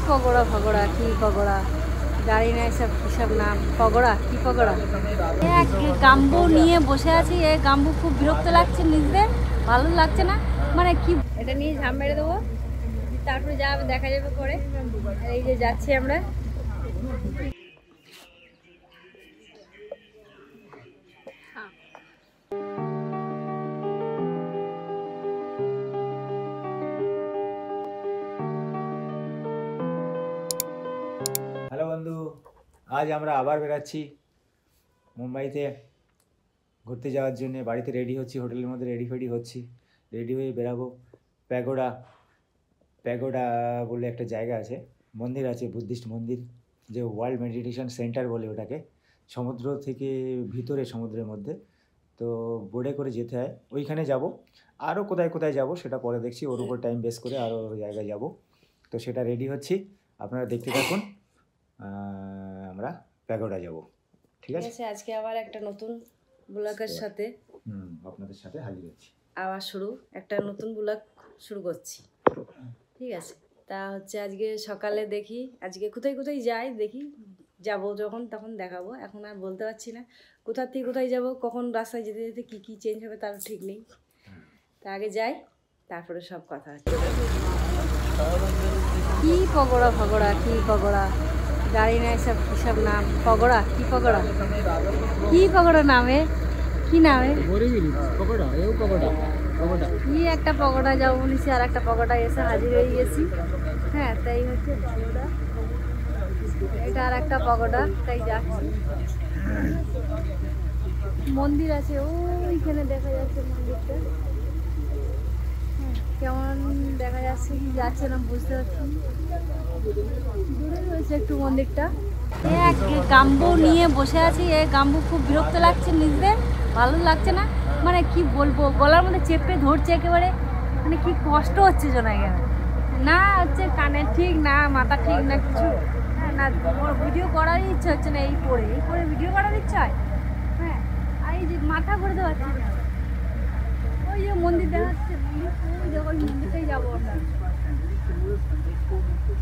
পগোড়া ফগোড়া কি পগোড়া গাড়ি না এসব কিসব নাম পগোড়া কি পগোড়া এক গাম্বু নিয়ে বসে আছি। এই গাম্বু খুব বিরক্ত লাগছে, নিজেদের ভালো লাগছে না, মানে কি এটা নিয়ে ঝাম মেরে দেবো, তারপরে যা দেখা যাবে পরে। এই যে যাচ্ছি আমরা। হ্যালো বন্ধু, আজ আমরা আবার বেরাচ্ছি মুম্বাইতে ঘুরতে যাওয়ার জন্য। বাড়িতে রেডি হচ্ছি, হোটেলের মধ্যে রেডি হচ্ছি, রেডি হয়ে বেরাবো। প্যাগোডা প্যাগোডা বলে একটা জায়গা আছে, মন্দির আছে, বুদ্ধিস্ট মন্দির, যে ওয়ার্ল্ড মেডিটেশন সেন্টার বলে ওটাকে। সমুদ্র থেকে ভিতরে, সমুদ্রের মধ্যে। তো বোটে করে যেতে হয়, ওইখানে যাব। আরও কোথায় কোথায় যাব সেটা পরে দেখছি, ওর উপর টাইম বেস করে আরও জায়গায় যাব। তো সেটা রেডি হচ্ছি, আপনারা দেখতে থাকুন। আমরা প্যাগোডা যাব, ঠিক আছে? আজকে আবার একটা নতুন ব্লগের সাথে আপনাদের সাথে হাজির হচ্ছি। আবার একটা নতুন ব্লগ শুরু করছি, ঠিক আছে? তা হচ্ছে আজকে সকালে দেখি, আজকে কোথায় কোথায় যাই দেখি, যাব যখন তখন দেখাবো। এখন আর বলতে পারছি না কোথা থেকে কোথায় যাব, কখন রাস্তায় যেতে যেতে কী কী চেঞ্জ হবে তার ঠিক নেই। তা আগে যাই, তারপরে সব কথা হচ্ছে। কি পগোড়া ফগোড়া কি পগোড়া গাড়ি না এসব কিসব নাম পগোড়া কি পগোড়া কি পগোড়া নামে কি নামে কি একটা পগোড়া যাবো বলেছি, আর একটা পগোড়া এসে হাজির হয়ে গেছি। হ্যাঁ, তাই হচ্ছে পগোড়া, এটা আর একটা পগোড়া, তাই যাচ্ছি। মন্দির আছে ওইখানে, দেখা যাচ্ছে মন্দিরটা। কেমন দেখা যাচ্ছে কি যাচ্ছে না বুঝতে পারছি, দূরে রয়েছে একটু মন্দিরটা। এক গাম্বু নিয়ে বসে আছি। এই গাম্বু খুব বিরক্ত লাগছে, নিজেদের ভালো লাগছে না, মানে কি বলবো, গলার মধ্যে চেপে ধরছে একেবারে, মানে কি কষ্ট হচ্ছে যেন এখানে। না হচ্ছে কানে ঠিক না, মাথা ঠিক না কিছু। হ্যাঁ, না ভিডিও করার ইচ্ছা হচ্ছে না, এই পরে ভিডিও করার ইচ্ছা হয়। হ্যাঁ, আর এই যে মাথা ঘুরতে পারছি না। ওই যে মন্দির দেখাচ্ছে, ওই মন্দিরটাই যাবো আমরা।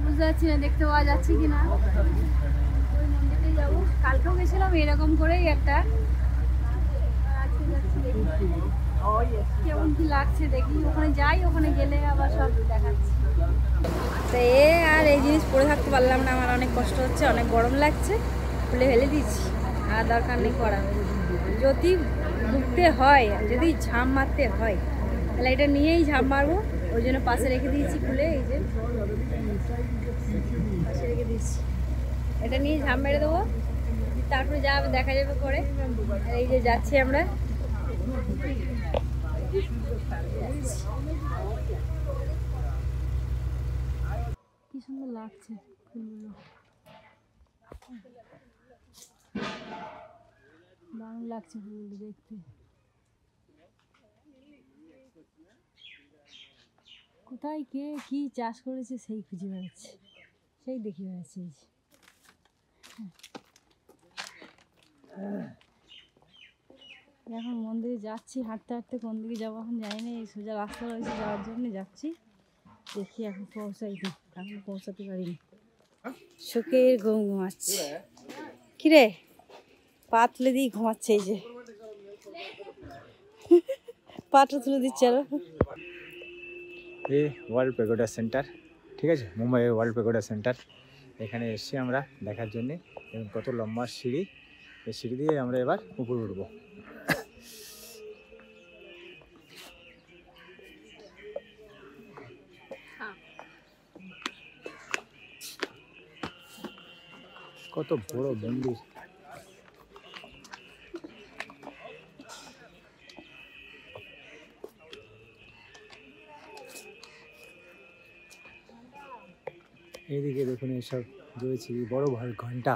বুঝতে পারছি না দেখতে পাওয়া যাচ্ছে কি না, ওই মন্দিরটাই যাবো। কালকেও গেছিলাম এরকম করেই একটা, আজকে যাচ্ছি দেখি কেমন কি লাগছে দেখি। ওখানে যাই, ওখানে গেলে আবার সব দেখাচ্ছি। তো আর এই জিনিস পরে থাকতে পারলাম না, আমার অনেক কষ্ট হচ্ছে, অনেক গরম লাগছে, খুলে ফেলে দিচ্ছি। আর দরকার নেই করা, যদি ডুবতে হয়, যদি ঝাঁপ মারতে হয় তাহলে এটা নিয়েই ঝাঁপ মারবো। ওই জন্য পাশে রেখে দিয়েছি খুলে, এই যে পাশে রেখে দিয়েছি, এটা নিয়ে ঝাঁপ মেরে দেবো, তারপরে যা দেখা যাবে পরে। এই যে যাচ্ছি আমরা। কি সুন্দর লাগছে ফুলগুলো, দারুণ লাগছে ফুলগুলো দেখতে। কোথায় কে কি চাষ করেছে সেই খুঁজে বেড়াচ্ছে, সেই দেখে বেড়াচ্ছে। এখন মন্দিরে যাচ্ছি, হাঁটতে হাঁটতে কোন দিকে যাবো এখন জানি না। এই সোজা রাস্তা রয়েছে যাওয়ার জন্য যাচ্ছি, দেখি এখন পৌঁছাই দিই, এখন পৌঁছাতে পারিনি। শোকের ঘুম ঘুমাচ্ছে, কিরে পা তুলে দিয়ে ঘুমাচ্ছে, এই যে পাটা তুলে দিচ্ছে। আরো এই ওয়ার্ল্ড প্যাগোডা সেন্টার, ঠিক আছে, মুম্বাইয়ের ওয়ার্ল্ড প্যাগোডা সেন্টার। এখানে এসছি আমরা দেখার জন্যে। এবং কত লম্বা সিঁড়ি, এই সিঁড়ি দিয়ে আমরা এবার উপরে উঠবো। কত বড় মন্দির, এইদিকে দেখুন এইসব রয়েছে, বড় বড় ঘন্টা,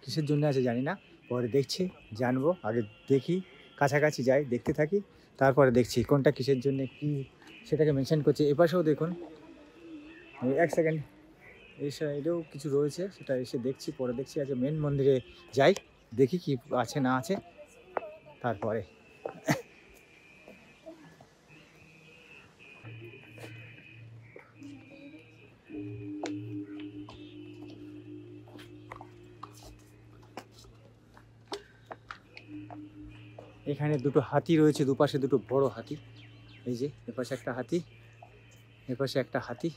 কিসের জন্য আছে জানি না, পরে দেখছি জানবো। আগে দেখি, কাছাকাছি যাই, দেখতে থাকি, তারপরে দেখছি কোনটা কিসের জন্য কি সেটাকে মেনশন করছে। এপাশেও দেখুন, এক সেকেন্ড, এই সাইডেও কিছু রয়েছে, সেটা এসে দেখছি, পরে দেখছি। আগে মেন মন্দিরে যাই, দেখি কি আছে না আছে, তারপরে। এখানে দুটো হাতি রয়েছে, দুপাশে দুটো বড় হাতি। এই যে এপাশে একটা হাতি, এপাশে একটা হাতি।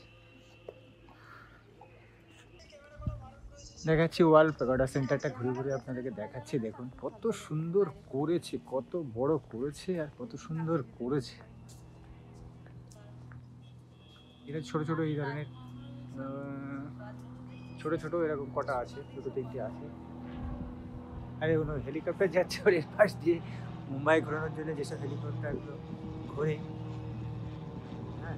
দেখাচ্ছি ওয়ার্ল্ড প্যাগোডা সেন্টারটা ঘুরে ঘুরে আপনাদেরকে দেখাচ্ছি। দেখুন কত সুন্দর করেছে, কত বড় করেছে আর কত সুন্দর করেছে। এটা ছোট ছোট এই ধরনের ছোট ছোট এরকম কটা আছে, দুটো তিনটে আছে। আর এগুলো হেলিকপ্টার যাচ্ছে ওর এর পাশ দিয়ে। মুম্বাই ঘোরানোর জন্য যেসব হেলিকপ্টারগুলো ঘোরে, হ্যাঁ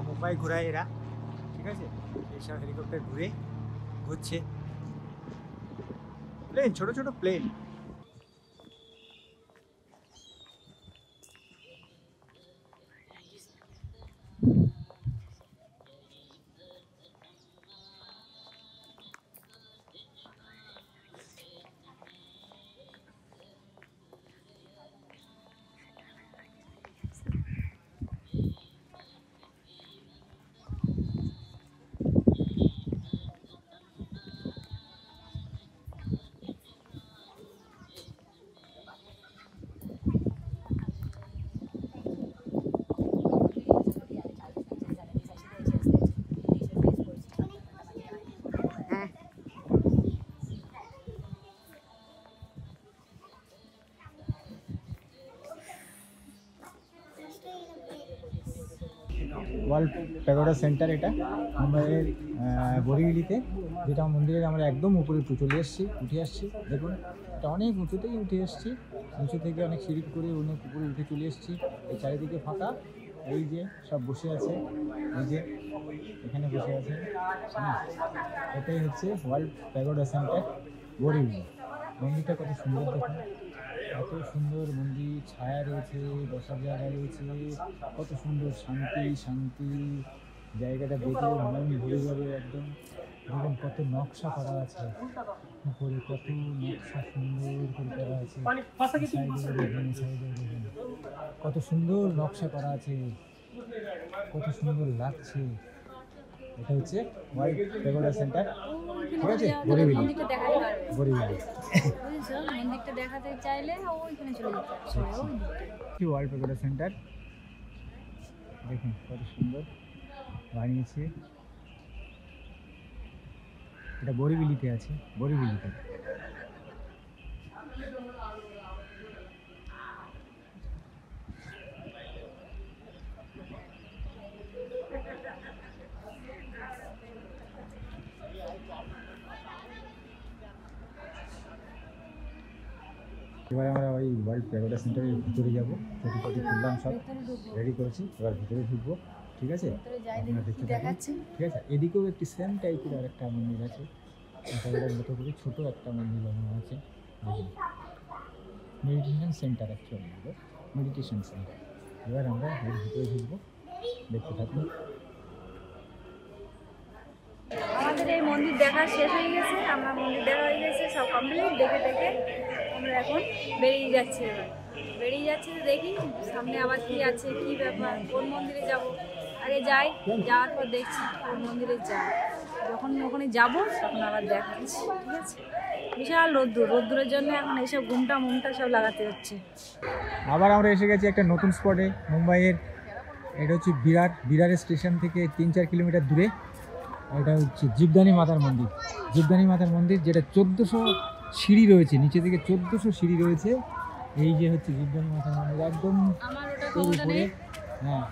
মুম্বাই ঘোরায় এরা, ঠিক আছে, এইসব হেলিকপ্টার ঘুরছে। প্লেন, ছোট ছোট প্লেন। ওয়ার্ল্ড প্যাগোডা সেন্টার এটা মুম্বাইয়ের বরিভিলিতে, যেটা মন্দিরের আমরা একদম উপরে উঠে আসছি। দেখুন এটা অনেক উঁচুতেই উঠে এসেছি, নিচু থেকে অনেক সিঁড়ি করে অনেক উপরে উঠে চলে এসেছি। এই চারিদিকে ফাঁকা, এই যে সব বসে আছে, এই যে এখানে বসে আছে। এটাই হচ্ছে ওয়ার্ল্ড প্যাগোডা সেন্টার বরিভিলি। মন্দিরটা কত সুন্দর দেখুন, এত সুন্দর মন্দির, ছায়া রয়েছে, বসার জায়গা রয়েছে, কত সুন্দর শান্তি জায়গাটা দেখে মন ভরে যাবে একদম। দেখুন কত নকশা করা আছে উপরে, কত নকশা সুন্দর করে করা আছে। কত সুন্দর নকশা করা আছে, কত সুন্দর লাগছে। এটা হচ্ছে ওয়ার্ল্ড প্যাগোডা সেন্টার, ঠিক আছে, বরিভিলি। মন্দিরটা দেখাতে চাইলে ওইখানে চলে যেতে হবে। ওয়ার্ল্ড প্যাগোডা সেন্টার দেখুন কত সুন্দর বানিয়েছে। এটা বরিভিলিতে আছে, বরিভিলিতে। এবার আমরা ওই ওয়ার্ল্ড প্যাগোডা সেন্টারের ভিতরে যাবো। চটি খুললাম, সব রেডি করেছি, এবার ভিতরে ঢুকবো, ঠিক আছে, আপনারা দেখতে থাকুন, ঠিক আছে। এদিকেও একটি সেম টাইপের আর একটা মন্দির আছে, প্যাগোডার মতো করে ছোটো একটা মন্দির বানানো আছে। Meditation centre, actually meditation centre. এবার আমরা এর ভিতরে ঢুকবো, দেখতে থাকুন। আমাদের এই মন্দির দেখা শেষ হয়ে গেছে, আমরা মন্দির দেখা হয়ে গেছে, সব কমপ্লিট। দেখে আমরা এখন বেরিয়ে যাচ্ছি। তো দেখি সামনে আবার কি আছে, কি ব্যাপার, কোন মন্দিরে যাব। আগে যাই, যাওয়ার পর দেখছি কোন মন্দিরে যাই। যখন ওখানে যাবো তখন আবার দেখাচ্ছি, ঠিক আছে। বিশাল রোদ্দুরের জন্য এখন এইসব ঘুমটা সব লাগাতে হচ্ছে। আবার আমরা এসে গেছি একটা নতুন স্পটে মুম্বাইয়ের। এটা হচ্ছে বিরার স্টেশন থেকে 3-4 কিলোমিটার দূরে। এটা হচ্ছে জীবদানী মাতার মন্দির, যেটা 1400 সিঁড়ি রয়েছে, নিচে থেকে 1400 সিঁড়ি রয়েছে। এই যে হচ্ছে জীবদানী মাতার মন্দির, একদম উপরে। হ্যাঁ,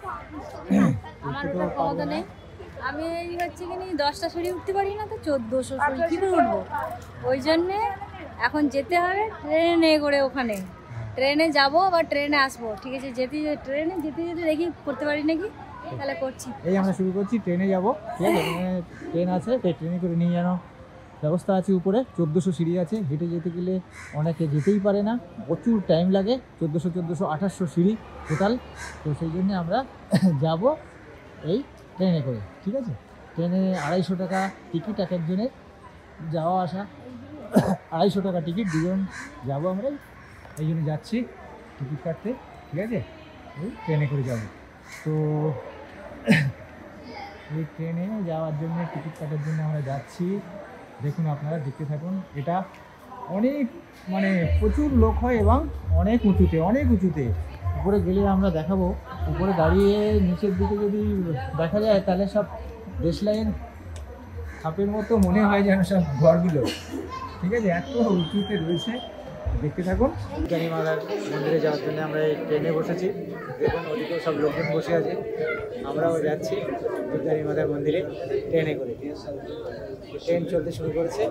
আমি এই হচ্ছে কি 10টা সিঁড়ি উঠতে পারি না, তো 1400 সিঁড়ি কী করে উঠবো? ওই জন্যে এখন যেতে হবে ট্রেনে করে। ওখানে ট্রেনে যাবো, আবার ট্রেনে আসবো, ঠিক আছে। ট্রেনে যেতে দেখি করতে পারি নাকি, তাহলে করছি। এই আমরা শুরু করছি, ট্রেনে যাবো, ঠিক আছে। ট্রেন আছে, তাই ট্রেনে করে নিয়ে জানো ব্যবস্থা আছে। উপরে 1400 সিঁড়ি আছে, হেঁটে যেতে গেলে অনেকে যেতেই পারে না, প্রচুর টাইম লাগে। 1400 সিঁড়ি টোটাল। তো সেই জন্য আমরা যাব এই ট্রেনে করে, ঠিক আছে। ট্রেনে 250 টাকা টিকিট এক একজনের, যাওয়া আসা 250 টাকা টিকিট, দুজন যাবো আমরা, এই জন্য যাচ্ছি টিকিট কাটতে, ঠিক আছে। এই ট্রেনে করে যাব। তো এই ট্রেনে যাওয়ার জন্য, টিকিট কাটার জন্য আমরা যাচ্ছি। দেখুন, আপনারা দেখতে থাকুন। এটা অনেক মানে প্রচুর লোক হয় এবং অনেক উঁচুতে উপরে গেলে আমরা দেখাবো। উপরে দাঁড়িয়ে নিচের দিকে যদি দেখা যায় তাহলে সব দেশলাইন খাপের মতো মনে হয় যেন সব ঘরগুলো, ঠিক আছে, এত উঁচুতে রয়েছে। দেখতে থাকুন। দুর্গানী মাতার মন্দিরে যাওয়ার জন্য আমরা এই ট্রেনে বসেছি। দেখুন ওদিকেও সব লোকজন বসে আছে, আমরাও যাচ্ছি দুর্গানী মাতার মন্দিরে ট্রেনে করে। ট্রেন চলতে শুরু করেছে।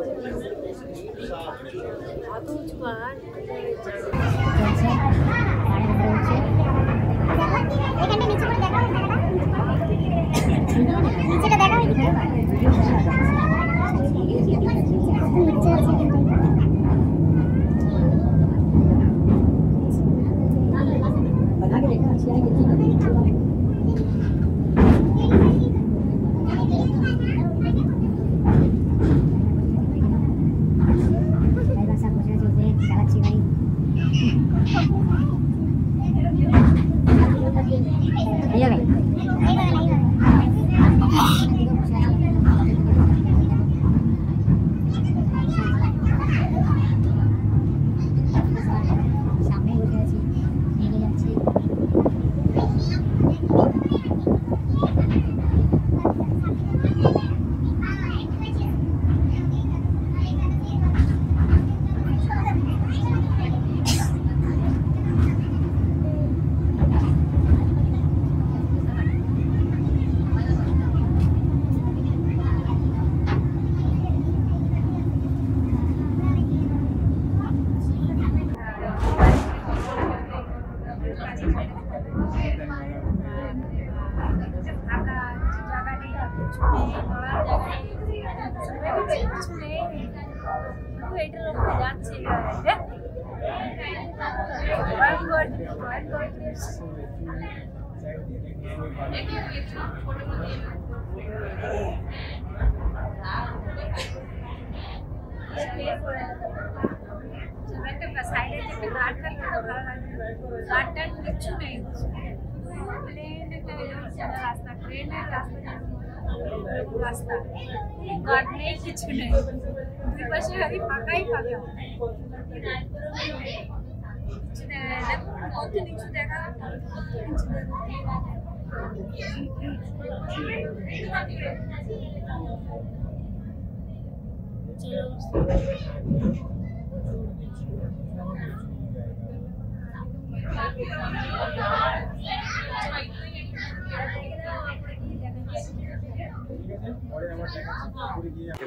রাস্তা গার্ড নেই, কিছু নেই, দুই পাশে খালি ফাঁকাই ফাঁকা। কত নিচু দেখা,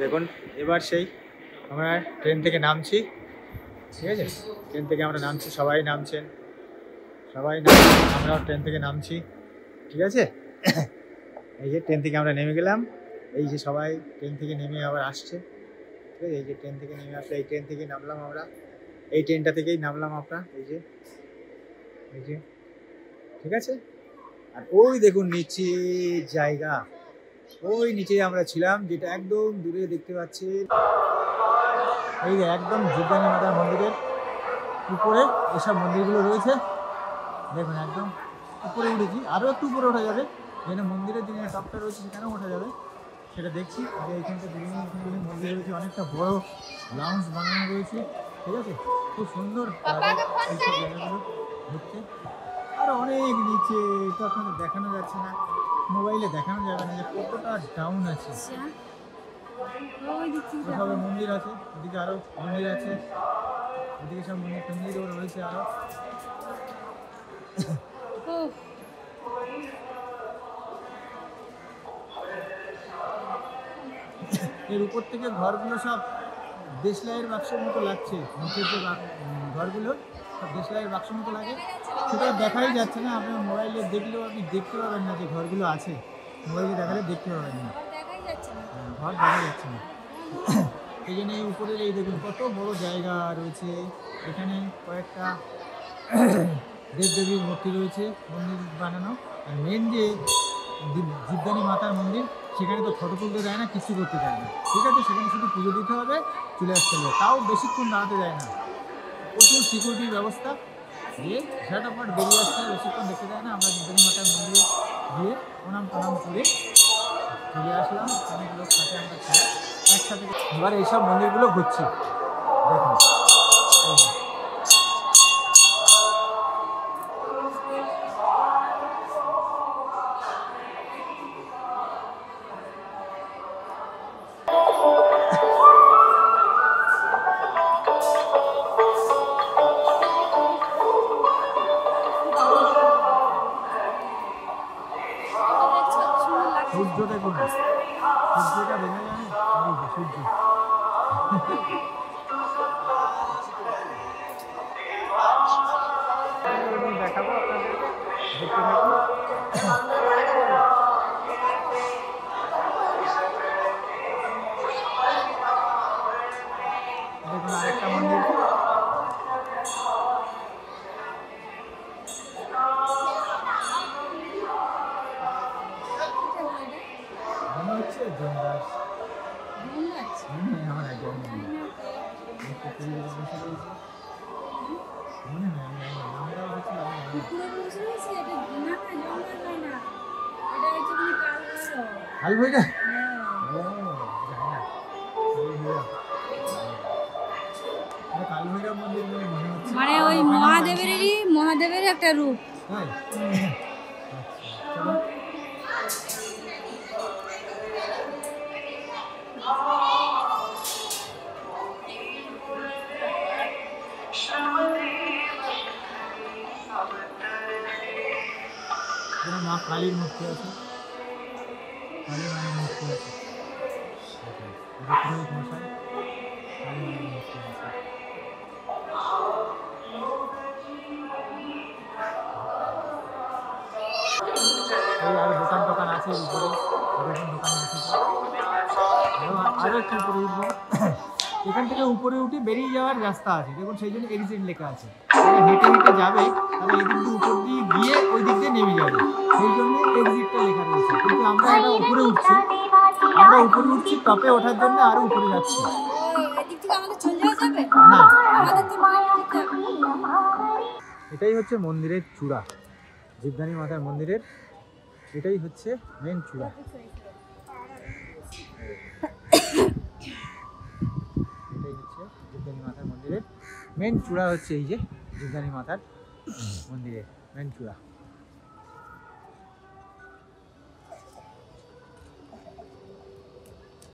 দেখুন এবার সেই আমরা ট্রেন থেকে নামছি, ঠিক আছে, ট্রেন থেকে আমরা নামছি, সবাই নামছেন, আমরাও ট্রেন থেকে নামছি, ঠিক আছে। এই যে ট্রেন থেকে আমরা নেমে গেলাম, এই যে সবাই ট্রেন থেকে নেমে আবার আসছে, ঠিক আছে। এই যে ট্রেন থেকে নেমে আসলে এই ট্রেন থেকেই নামলাম আমরা, এই ট্রেনটা থেকেই নামলাম আমরা, এই যে ঠিক আছে। আর ওই দেখুন নিচে জায়গা, ওই নিচে আমরা ছিলাম, যেটা একদম দূরে দেখতে পাচ্ছি। এই যে একদম দুর্গানী মাতার মন্দিরের উপরে এসব মন্দিরগুলো রয়েছে। দেখুন একদম উপরে উঠেছি, আরও একটু উপরে ওঠা যাবে, যেখানে মন্দিরের যে টপটা রয়েছে সেখানেও ওঠা যাবে, সেটা দেখছি। যে এইখানটা বিভিন্ন মন্দির রয়েছে, অনেকটা বড় লাউঞ্জ বানানো রয়েছে, ঠিক আছে, খুব সুন্দর এইসব জায়গাগুলো ঘুরতে। আর অনেক নিচে, তো আপনাদের দেখানো যাচ্ছে না, মোবাইলে দেখানো যাবে না যে কতটা ডাউন আছে। সবে মন্দির আছে, ওদিকে আরও মন্দির আছে, ওদিকে সব মন্দিরও রয়েছে আরও। এর উপর থেকে ঘরগুলো সব দেশলাইয়ের বাক্সের মতো লাগছে, নিচের যে ঘরগুলো সব দেশলাইয়ের বাক্সের মতো লাগে, সেটা দেখাই যাচ্ছে না। আপনার মোবাইলে দেখলেও আপনি দেখতে পাবেন না যে ঘরগুলো আছে, মোবাইলে দেখালে দেখতে পাবেন না, ঘর দেখা যাচ্ছে না। এই জন্য এই উপরের এই দেখুন কত বড় জায়গা রয়েছে, এখানে কয়েকটা দেবদেবীর মূর্তি রয়েছে, মন্দির বানানো। আর মেন যে জীবদানী মাতার মন্দির, সেখানে তো ফটো তুলতে দেয় না, কিছু করতে দেয় না, ঠিক আছে, সেখানে শুধু পুজো দিতে হবে, চলে আসতে হবে, তাও বেশিক্ষণ দাঁড়াতে দেয় না, প্রচুর সিকিউরিটির ব্যবস্থা, দিয়ে ঝাটাপট বেরিয়ে আসতে হয়, বেশিক্ষণ দেখতে দেয় না। আমরা জীবদানী মাতার মন্দিরে গিয়ে প্রণাম করে চলে আসলাম, অনেক লোক সাথে আমরা ছিলাম একসাথে। এবার এইসব মন্দিরগুলো ঘুরছি, সূর্য দেখুন, সূর্যটা দেখা যায়, এই যে সূর্য। দেখাবো আপনাদেরকে, দেখতে থাকুন। দেখুন আরেকটা মন্দির। মনে হচ্ছে জমরাজ। আমার একদম মনে হয় আমরাও কাল ভৈরা কাল ভৈরব মন্দির বলে মনে হচ্ছে, মানে ওই মহাদেবের একটা রূপ। তাই চলো। মা কালীর মূর্তি আছে, কালী মায়ের মূর্তি আছে, পুরোহিত মশাই কালী মায়ের মূর্তি আছে। এই আর দোকান টোকান আছে উপরে, দেখুন দোকান আছে। আরও একটু উপরে উঠবো, এখান থেকে উপরে উঠে বেরিয়ে যাওয়ার রাস্তা আছে, দেখুন সেই জন্য এক্সিট লেখা আছে। হেঁটে হেঁটে যাবে তাহলে এই দিক দিয়ে উপর দিয়ে গিয়ে ওই দিক দিয়ে নেমে যাবে, সেই জন্য এক্সিটটা লেখা রয়েছে। কিন্তু আমরা এটা উপরে উঠছি, আমরা উপরে উঠছি, টপে ওঠার জন্য আরো উপরে যাচ্ছি। না, এটাই হচ্ছে মন্দিরের চূড়া, জীবদানী মাতার মন্দিরের এটাই হচ্ছে মেন চূড়া। এটাই হচ্ছে জীবদানী মাতার মন্দিরের মেন চূড়া, হচ্ছে এই যে জীবদানী মাতার মন্দিরের মেন চূড়া।